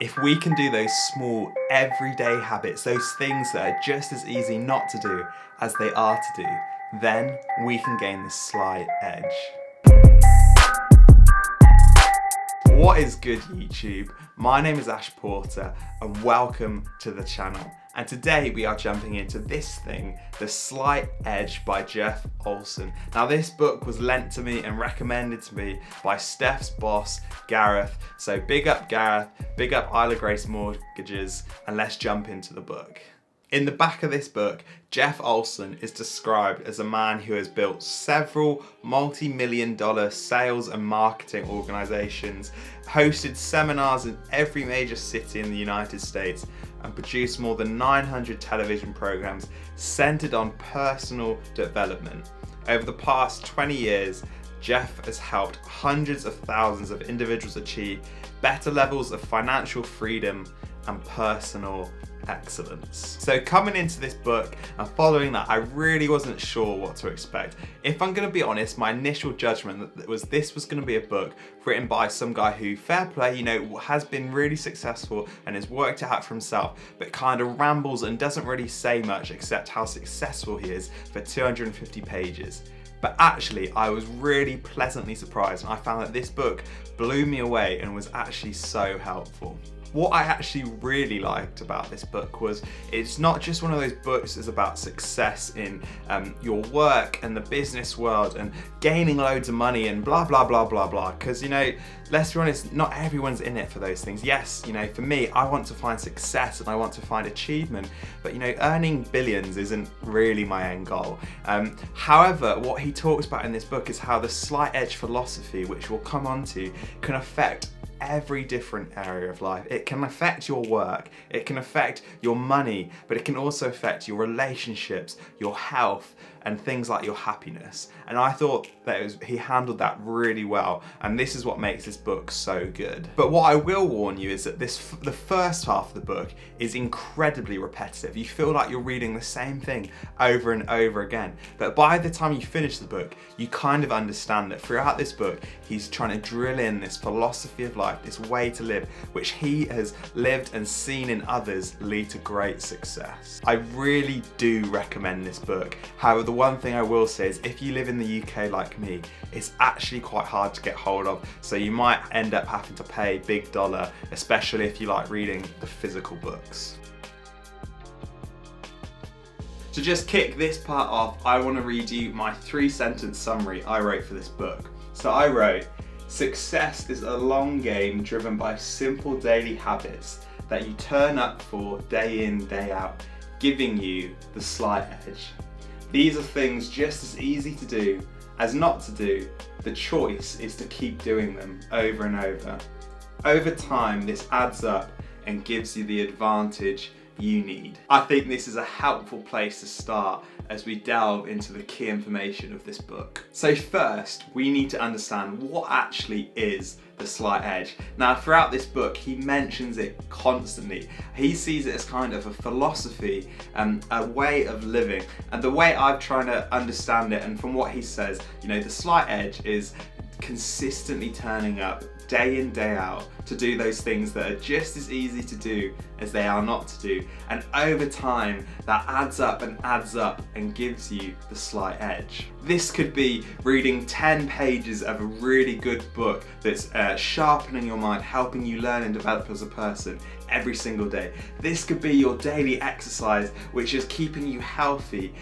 If we can do those small, everyday habits, those things that are just as easy not to do as they are to do, then we can gain this slight edge. What is good, YouTube? My name is Ash Porter and welcome to the channel. And today we are jumping into this thing, The Slight Edge by Jeff Olson. Now this book was lent to me and recommended to me by Steph's boss, Gareth. So big up Gareth, big up Isla Grace Mortgages, and let's jump into the book. In the back of this book, Jeff Olson is described as a man who has built several multi-million-dollar sales and marketing organizations, hosted seminars in every major city in the United States, and produced more than 900 television programs centered on personal development. Over the past 20 years, Jeff has helped hundreds of thousands of individuals achieve better levels of financial freedom and personal excellence. So coming into this book and following that, I really wasn't sure what to expect. If I'm going to be honest, my initial judgment was this was going to be a book written by some guy who, fair play, has been really successful and has worked it out for himself, but kind of rambles and doesn't really say much except how successful he is for 250 pages. But actually, I was really pleasantly surprised, and I found that this book blew me away and was actually so helpful. What I actually really liked about this book was it's not just one of those books that's about success in your work and the business world and gaining loads of money and blah, blah, blah, blah, blah. Because, let's be honest, not everyone's in it for those things. Yes, for me, I want to find success and I want to find achievement, but earning billions isn't really my end goal. However, what he talks about in this book is how the slight edge philosophy, which we'll come on to, can affect every different area of life. It can affect your work, it can affect your money, but it can also affect your relationships, your health, and things like your happiness. And I thought that he handled that really well, and this is what makes this book so good. But what I will warn you is that the first half of the book is incredibly repetitive. You feel like you're reading the same thing over and over again. But by the time you finish the book, you kind of understand that throughout this book, he's trying to drill in this philosophy of life, this way to live, which he has lived and seen in others lead to great success. I really do recommend this book. However, the one thing I will say is if you live in the UK like me, it's actually quite hard to get hold of, so you might end up having to pay big dollar, especially if you like reading the physical books. To just kick this part off, I want to read you my 3-sentence summary I wrote for this book. So I wrote, "Success is a long game driven by simple daily habits that you turn up for day in, day out, giving you the slight edge. These are things just as easy to do as not to do. The choice is to keep doing them over and over. Over time, this adds up and gives you the advantage you need." I think this is a helpful place to start as we delve into the key information of this book. So first, we need to understand what actually is the slight edge. Now, throughout this book, he mentions it constantly. He sees it as kind of a philosophy, a way of living. And the way I've tried to understand it, and from what he says, the slight edge is consistently turning up day in, day out to do those things that are just as easy to do as they are not to do. And over time, that adds up and gives you the slight edge. This could be reading 10 pages of a really good book that's sharpening your mind, helping you learn and develop as a person every single day. This could be your daily exercise, which is keeping you healthy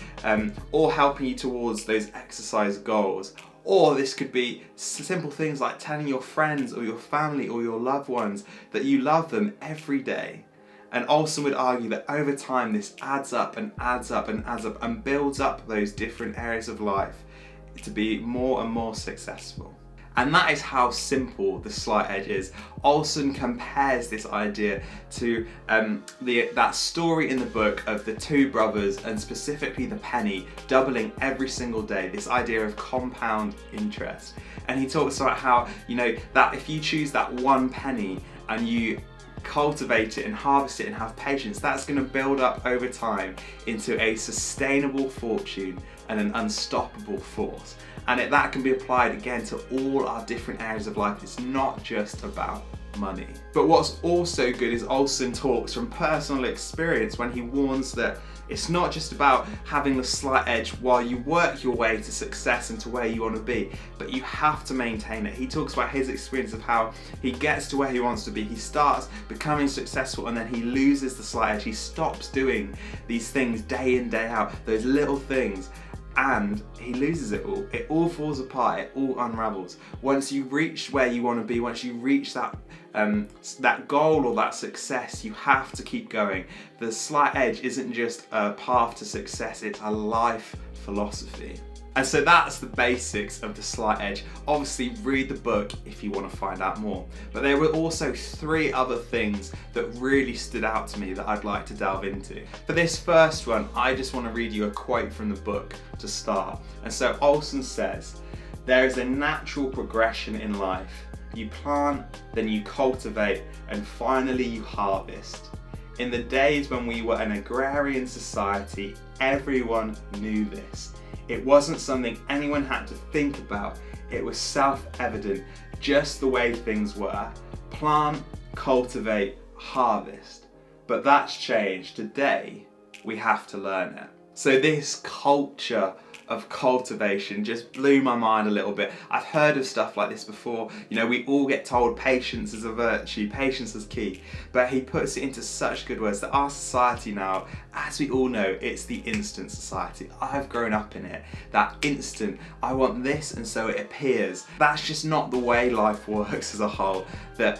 or helping you towards those exercise goals. Or this could be simple things like telling your friends or your family or your loved ones that you love them every day. And Olson would argue that over time this adds up and adds up and adds up and builds up those different areas of life to be more and more successful. And that is how simple the slight edge is. Olson compares this idea to that story in the book of the two brothers, and specifically the penny doubling every single day, this idea of compound interest. And he talks about how, that if you choose that one penny and you cultivate it and harvest it and have patience, that's going to build up over time into a sustainable fortune and an unstoppable force. And that can be applied again to all our different areas of life. It's not just about money. But what's also good is Olson talks from personal experience when he warns that it's not just about having the slight edge while you work your way to success and to where you want to be, but you have to maintain it. He talks about his experience of how he gets to where he wants to be. He starts becoming successful and then he loses the slight edge. He stops doing these things day in, day out, those little things, and he loses it all. It all falls apart, it all unravels. Once you reach where you want to be, once you reach that goal or that success, you have to keep going. The slight edge isn't just a path to success, it's a life philosophy. And so that's the basics of the slight edge. Obviously read the book if you want to find out more. But there were also 3 other things that really stood out to me that I'd like to delve into. For this first one, I just want to read you a quote from the book to start. And so Olson says, "There is a natural progression in life. You plant, then you cultivate, and finally you harvest. In the days when we were an agrarian society, everyone knew this. It wasn't something anyone had to think about. It was self-evident, just the way things were. Plant, cultivate, harvest. But that's changed. Today, we have to learn it." So this culture of cultivation just blew my mind a little bit. I've heard of stuff like this before. You know, we all get told patience is a virtue, patience is key. But he puts it into such good words that our society now, as we all know, it's the instant society. I've grown up in it. That instant, I want this and so it appears. That's just not the way life works as a whole. That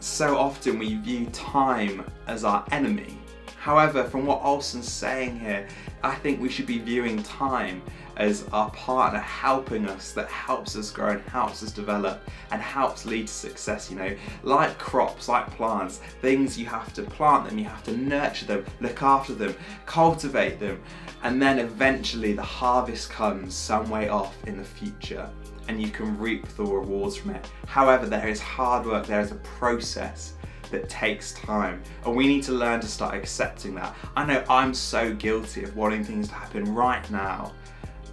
so often we view time as our enemy. However, from what Olson's saying here, I think we should be viewing time as our partner helping us, that helps us grow and helps us develop and helps lead to success, you know. Like crops, like plants, things you have to plant them, you have to nurture them, look after them, cultivate them, and then eventually the harvest comes some way off in the future and you can reap the rewards from it. However, there is hard work, there is a process that takes time, and we need to learn to start accepting that. I know I'm so guilty of wanting things to happen right now,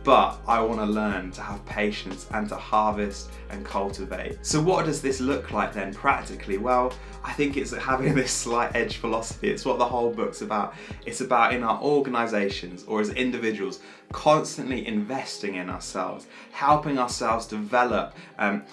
but I want to learn to have patience and to harvest and cultivate. So what does this look like then practically? Well, I think it's having this slight edge philosophy. It's what the whole book's about. It's about in our organizations or as individuals constantly investing in ourselves, helping ourselves develop,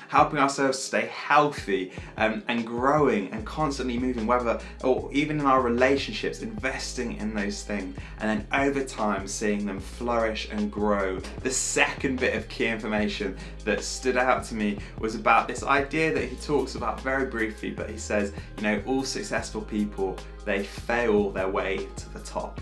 helping ourselves stay healthy and growing and constantly moving, whether or even in our relationships, investing in those things and then over time seeing them flourish and grow. The second bit of key information that stood out to me was about this idea that he talks about very briefly, but he says, you know, all successful people, they fail their way to the top.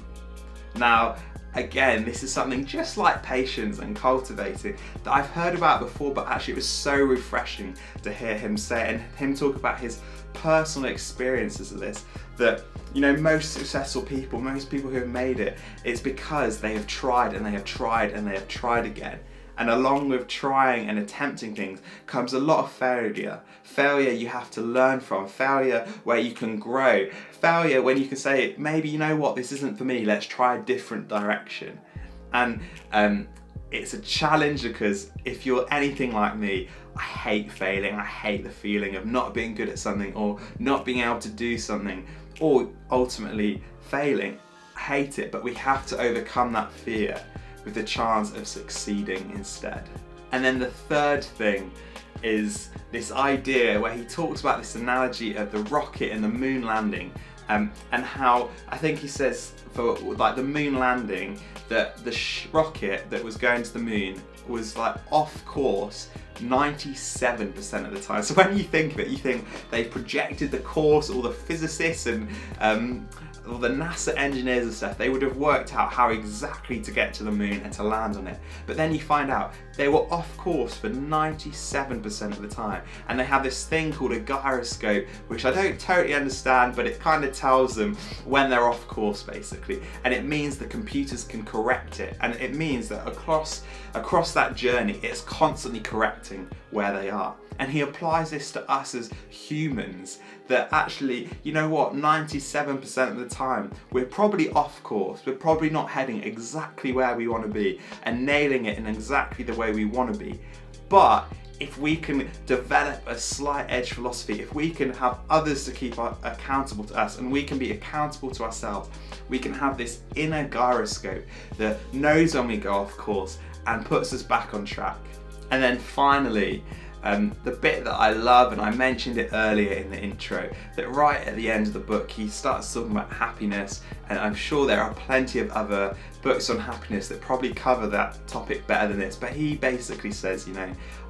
Now, again, this is something just like patience and cultivating that I've heard about before, but actually it was so refreshing to hear him say and him talk about his personal experiences of this, that, you know, most successful people, most people who have made it, it's because they have tried and they have tried and they have tried again. And along with trying and attempting things comes a lot of failure. Failure you have to learn from. Failure where you can grow. Failure when you can say, maybe, you know what, this isn't for me, let's try a different direction. And it's a challenge because if you're anything like me, I hate failing. I hate the feeling of not being good at something or not being able to do something or ultimately failing. I hate it, but we have to overcome that fear with the chance of succeeding instead. And then the third thing is this idea where he talks about this analogy of the rocket and the moon landing, and how I think he says for like the moon landing that the rocket that was going to the moon was like off course 97% of the time. So when you think of it, you think they projected the course, all the physicists and all the NASA engineers and stuff, they would have worked out how exactly to get to the moon and to land on it. But then you find out they were off course for 97% of the time. And they have this thing called a gyroscope, which I don't totally understand, but it kind of tells them when they're off course basically. And it means the computers can correct it. And it means that across that journey, it's constantly correcting where they are. And he applies this to us as humans, that actually, you know what, 97% of the time, we're probably off course, we're probably not heading exactly where we want to be and nailing it in exactly the way we want to be. But if we can develop a slight edge philosophy, if we can have others to keep accountable to us, and we can be accountable to ourselves, we can have this inner gyroscope that knows when we go off course and puts us back on track. And then finally, the bit that I love, and I mentioned it earlier in the intro, that right at the end of the book he starts talking about happiness, and I'm sure there are plenty of other books on happiness that probably cover that topic better than this, but he basically says,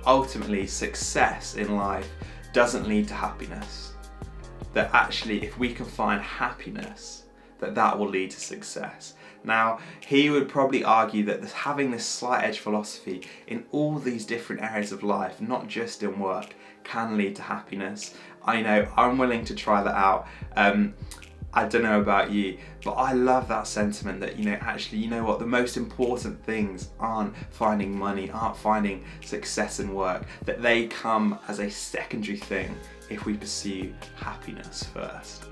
ultimately success in life doesn't lead to happiness. That actually if we can find happiness, that will lead to success. Now, he would probably argue that having this slight edge philosophy in all these different areas of life, not just in work, can lead to happiness. I know, I'm willing to try that out. I don't know about you, but I love that sentiment that, actually, you know what, the most important things aren't finding money, aren't finding success in work, that they come as a secondary thing if we pursue happiness first.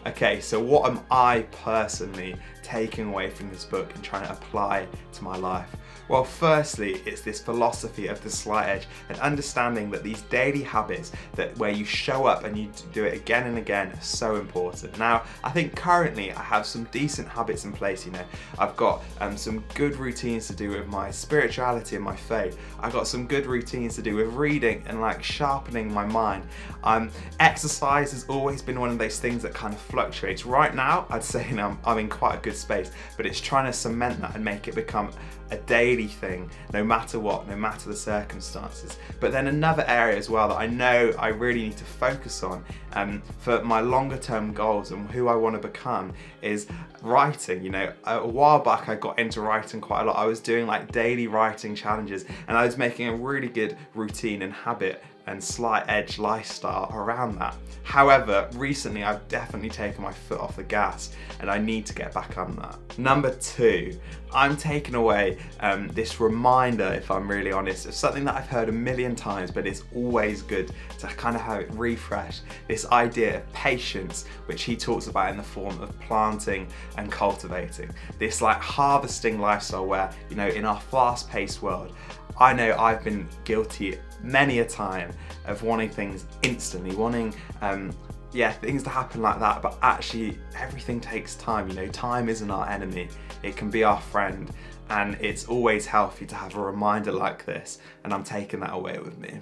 Okay, so what am I personally taking away from this book and trying to apply to my life? Well, firstly, it's this philosophy of the slight edge and understanding that these daily habits where you show up and you do it again and again are so important. Now, I think currently I have some decent habits in place, I've got some good routines to do with my spirituality and my faith. I've got some good routines to do with reading and sharpening my mind. Exercise has always been one of those things that kind of fluctuates. Right now, I'd say I'm in quite a good space, but it's trying to cement that and make it become a daily thing, no matter what, no matter the circumstances. But then another area as well that I know I really need to focus on for my longer term goals and who I want to become is writing. A while back I got into writing quite a lot. I was doing daily writing challenges, and I was making a really good routine and habit and slight edge lifestyle around that. However, recently I've definitely taken my foot off the gas and I need to get back on that. Number 2, I'm taking away this reminder, if I'm really honest, of something that I've heard a million times, but it's always good to kind of have it refreshed. This idea of patience, which he talks about in the form of planting and cultivating. This harvesting lifestyle where, in our fast-paced world, I know I've been guilty many a time of wanting things instantly, wanting things to happen like that, but actually everything takes time. Time isn't our enemy, it can be our friend, and it's always healthy to have a reminder like this, and I'm taking that away with me.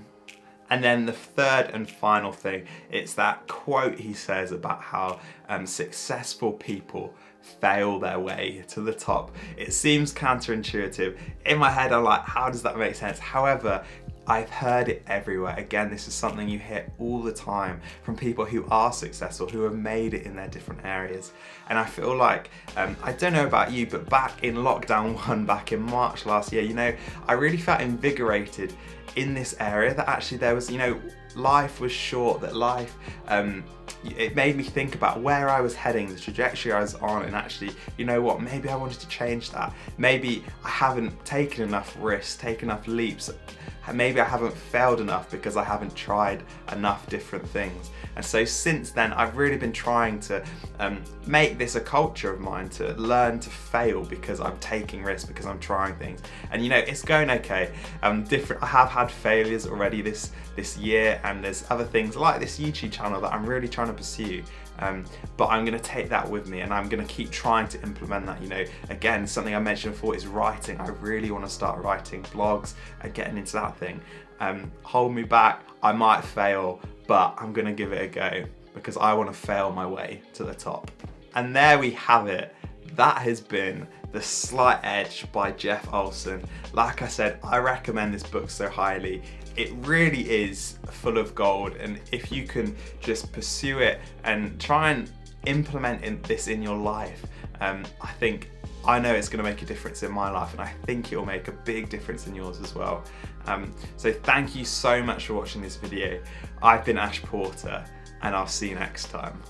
And then the third and final thing, it's that quote he says about how successful people fail their way to the top. It seems counterintuitive. In my head, I'm like, how does that make sense? However, I've heard it everywhere. Again, this is something you hear all the time from people who are successful, who have made it in their different areas. And I feel like, I don't know about you, but back in lockdown 1, back in March last year, I really felt invigorated in this area, that actually there was, life was short, that life, it made me think about where I was heading, the trajectory I was on, and actually, maybe I wanted to change that. Maybe I haven't taken enough risks, taken enough leaps. Maybe I haven't failed enough because I haven't tried enough different things. And so since then, I've really been trying to make this a culture of mine, to learn to fail because I'm taking risks, because I'm trying things. And it's going okay. I have had failures already this year, and there's other things like this YouTube channel that I'm really trying to pursue. But I'm going to take that with me, and I'm going to keep trying to implement that. Again, something I mentioned before is writing. I really want to start writing blogs and getting into that thing. Hold me back, I might fail, but I'm going to give it a go because I want to fail my way to the top. And there we have it. That has been The Slight Edge by Jeff Olson. Like I said, I recommend this book so highly. It really is full of gold, and if you can just pursue it and try and implement this in your life, I know it's going to make a difference in my life, and I think it will make a big difference in yours as well. So thank you so much for watching this video. I've been Ash Porter, and I'll see you next time.